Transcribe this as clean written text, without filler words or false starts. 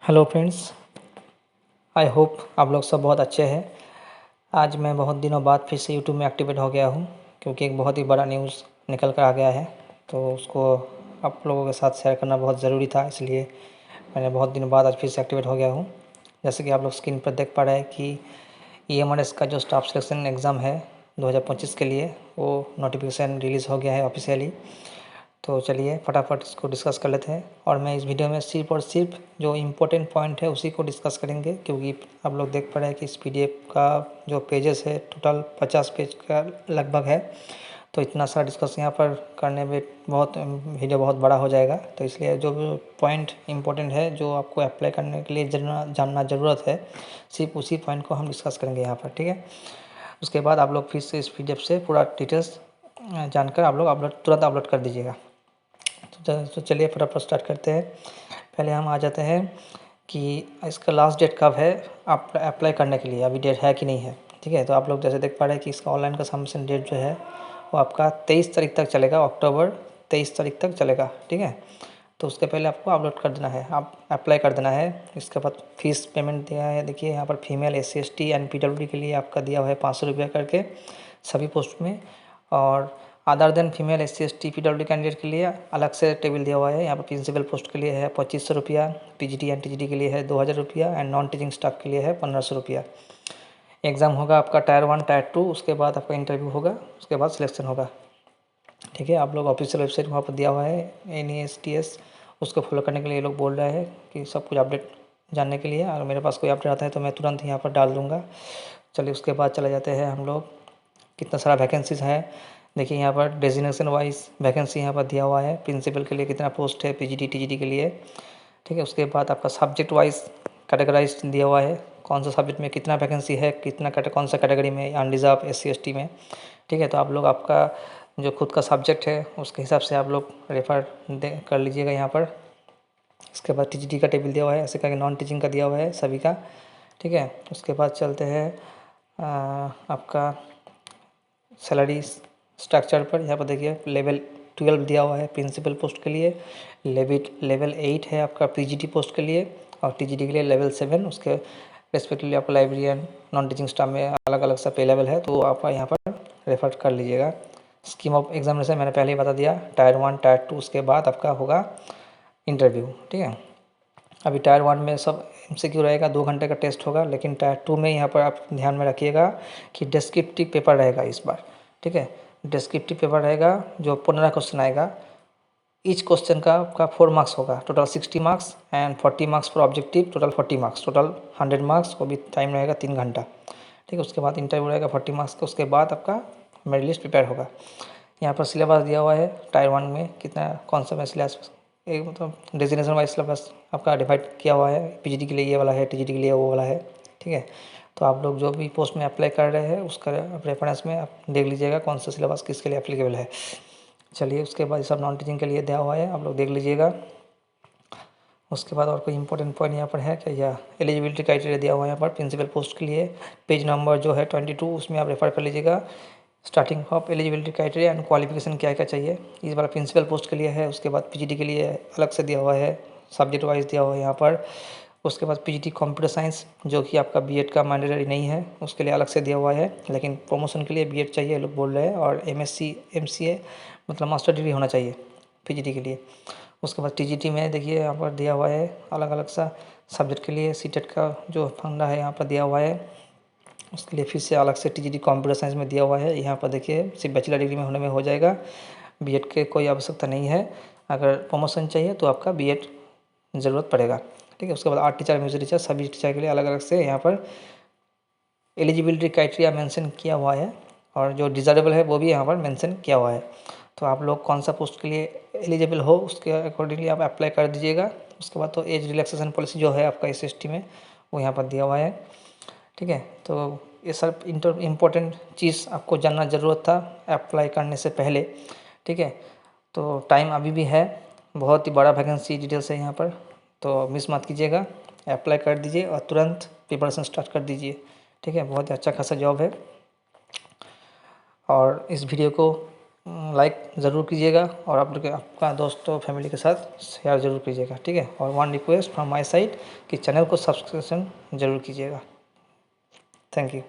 Hello friends, I hope आप लोग सब बहुत अच्छे हैं। आज मैं बहुत दिनों बाद फिर से यूट्यूब में एक्टिवेट हो गया हूँ क्योंकि एक बहुत ही बड़ा न्यूज़ निकल कर आ गया है। तो उसको आप लोगों के साथ शेयर करना बहुत ज़रूरी था, इसलिए मैंने बहुत दिनों बाद आज फिर से एक्टिवेट हो गया हूँ। जैसे कि आप लोग स्क्रीन पर देख पा रहे हैं कि EMRS का जो स्टाफ सिलेक्शन एग्ज़ाम है 2025 के लिए, वो नोटिफिकेशन रिलीज़ हो गया है ऑफिशियली। तो चलिए फटाफट इसको डिस्कस कर लेते हैं। और मैं इस वीडियो में सिर्फ और सिर्फ जो इम्पोर्टेंट पॉइंट है उसी को डिस्कस करेंगे, क्योंकि आप लोग देख पा रहे हैं कि इस PDF का जो पेजेस है टोटल 50 पेज का लगभग है। तो इतना सारा डिस्कस यहाँ पर करने में वीडियो बहुत बड़ा हो जाएगा। तो इसलिए जो पॉइंट इम्पोर्टेंट है, जो आपको अप्लाई करने के लिए जानना ज़रूरत है, सिर्फ उसी पॉइंट को हम डिस्कस करेंगे यहाँ पर, ठीक है। उसके बाद आप लोग फिर से इस PDF से पूरा डिटेल्स जानकर आप लोग तुरंत अपलोड कर दीजिएगा। तो चलिए फटाफट स्टार्ट करते हैं। पहले हम आ जाते हैं कि इसका लास्ट डेट कब है आप अप्लाई करने के लिए, अभी डेट है कि नहीं है, ठीक है। तो आप लोग जैसे देख पा रहे हैं कि इसका ऑनलाइन का सबमिशन डेट जो है वो आपका 23 तारीख तक चलेगा, अक्टूबर 23 तारीख तक चलेगा, ठीक है। तो उसके पहले आपको अपलोड कर देना है, आप अप्लाई कर देना है। इसके बाद फीस पेमेंट दिया है, देखिए यहाँ पर female SC ST and PWD के लिए आपका दिया हुआ है 500 रुपया करके सभी पोस्ट में। और other than female SC ST PWD candidate के लिए अलग से टेबल दिया हुआ है। यहाँ पर प्रिंसिपल पोस्ट के लिए है 2500 रुपया, PGT एंड TGT के लिए है 2000 रुपया एंड नॉन टीचिंग स्टाफ के लिए है 1500 रुपया। एग्ज़ाम होगा आपका टायर 1 टायर 2, उसके बाद आपका इंटरव्यू होगा, उसके बाद सिलेक्शन होगा, ठीक है। आप लोग ऑफिशियल वेबसाइट वहाँ पर दिया हुआ है NESTS, उसको फॉलो करने के लिए ये लोग बोल रहे हैं कि सब कुछ अपडेट जानने के लिए। और मेरे पास कोई अपडेट आता है तो मैं तुरंत यहाँ पर डाल दूँगा। चलिए उसके बाद चले जाते हैं हम लोग, कितना सारा वैकेंसीज़ है देखिए यहाँ पर डेजिग्नेशन वाइज वैकेंसी यहाँ पर दिया हुआ है। प्रिंसिपल के लिए कितना पोस्ट है, PGT TGT के लिए, ठीक है। उसके बाद आपका सब्जेक्ट वाइज कैटेगराइज दिया हुआ है, कौन सा सब्जेक्ट में कितना वैकेंसी है, कौन सा कैटेगरी में, अनरिजर्व SC ST में, ठीक है। तो आप लोग आपका जो खुद का सब्जेक्ट है उसके हिसाब से आप लोग रेफ़र कर लीजिएगा यहाँ पर। इसके बाद TGT का टेबल दिया हुआ है, ऐसे करके नॉन टीचिंग का दिया हुआ है सभी का, ठीक है। उसके बाद चलते हैं आपका सैलरी स्ट्रक्चर पर। यहाँ पर देखिए लेवल 12 दिया हुआ है प्रिंसिपल पोस्ट के लिए, लेवल 8 है आपका PGT पोस्ट के लिए, और TGT के लिए लेवल 7। उसके रेस्पेक्टिवली आपका लाइब्रेरियन नॉन टीचिंग स्टाफ में अलग अलग सा पे लेवल है, तो आप यहाँ पर रेफर कर लीजिएगा। स्कीम ऑफ एग्जामिनेशन मैंने पहले ही बता दिया, टायर 1 टायर 2, उसके बाद आपका होगा इंटरव्यू, ठीक है। अभी टायर 1 में सब MCQ रहेगा, 2 घंटे का टेस्ट होगा, लेकिन टायर 2 में यहाँ पर आप ध्यान में रखिएगा कि डिस्क्रिप्टिव पेपर रहेगा इस बार, ठीक है। डिस्क्रिप्टिव पेपर रहेगा जो 15 क्वेश्चन आएगा। ईच क्वेश्चन का आपका 4 मार्क्स होगा, total 60 marks and 40 marks for objective, total 40 marks, total 100 marks. वो भी टाइम रहेगा 3 घंटा, ठीक है। उसके बाद इंटरव्यू रहेगा 40 मार्क्स का, उसके बाद आपका मेरिट लिस्ट प्रिपेयर होगा। यहाँ पर सिलेबस दिया हुआ है टायर 1 में कितना कौन सा सिलेबस, एक मतलब डेजिग्नेशन वाइज सिलेबस आपका डिवाइड किया हुआ है। PGT के लिए ये वाला है, TGT के लिए वो वाला है, ठीक है। तो आप लोग जो भी पोस्ट में अप्लाई कर रहे हैं उसका रेफरेंस में आप देख लीजिएगा कौन सा सिलेबस किसके लिए एप्लीकेबल है। चलिए उसके बाद सब नॉन टीचिंग के लिए दिया हुआ है, आप लोग देख लीजिएगा। उसके बाद और कोई इंपॉर्टेंट पॉइंट यहाँ पर है क्या, या एलिजिबिलिटी क्राइटेरिया दिया हुआ है यहाँ पर प्रिंसिपल पोस्ट के लिए, पेज नंबर जो है 22, उसमें आप रेफर कर लीजिएगा। Starting of eligibility criteria and qualification क्या क्या चाहिए, इस बार प्रिंसिपल पोस्ट के लिए है। उसके बाद PGT के लिए अलग से दिया हुआ है, सब्जेक्ट वाइज दिया हुआ है यहाँ पर। उसके बाद PGT कंप्यूटर साइंस जो कि आपका B.Ed का मैंडेटरी नहीं है, उसके लिए अलग से दिया हुआ है, लेकिन प्रमोशन के लिए B.Ed चाहिए लोग बोल रहे हैं, और MSc MCA मतलब मास्टर डिग्री होना चाहिए PGT के लिए। उसके बाद TGT में देखिए यहाँ पर दिया हुआ है अलग अलग सा सब्जेक्ट के लिए CTET का जो फंडा है यहाँ पर दिया हुआ है, उसके लिए फिर से अलग से TGT कंप्यूटर साइंस में दिया हुआ है। यहाँ पर देखिए सिर्फ बैचलर डिग्री में होने में हो जाएगा, B.Ed के कोई आवश्यकता नहीं है। अगर प्रमोशन चाहिए तो आपका B.Ed ज़रूरत पड़ेगा, ठीक है। उसके बाद आर्ट टीचर, म्यूजिक टीचर, सभी टीचर के लिए अलग अलग से यहाँ पर एलिजिबिलिटी क्राइटेरिया मेंशन किया हुआ है, और जो डिज़र्वेबल है वो भी यहाँ पर मेंशन किया हुआ है। तो आप लोग कौन सा पोस्ट के लिए एलिजिबल हो उसके अकॉर्डिंगली आप अप्लाई कर दीजिएगा। उसके बाद तो एज रिलैक्सेशन पॉलिसी जो है आपका SC ST में वो यहाँ पर दिया हुआ है, ठीक है। तो ये सब इम्पोर्टेंट चीज़ आपको जानना ज़रूरत था अप्लाई करने से पहले, ठीक है। तो टाइम अभी भी है, बहुत ही बड़ा वैकेंसी डिटेल्स है यहाँ पर, तो मिस मत कीजिएगा, अप्लाई कर दीजिए और तुरंत प्रिपरेशन स्टार्ट कर दीजिए, ठीक है। बहुत ही अच्छा खासा जॉब है। और इस वीडियो को लाइक ज़रूर कीजिएगा और आप लोग आपका दोस्तों फैमिली के साथ शेयर ज़रूर कीजिएगा, ठीक है। और one request from my side कि चैनल को सब्सक्रिप्शन ज़रूर कीजिएगा। Thank you.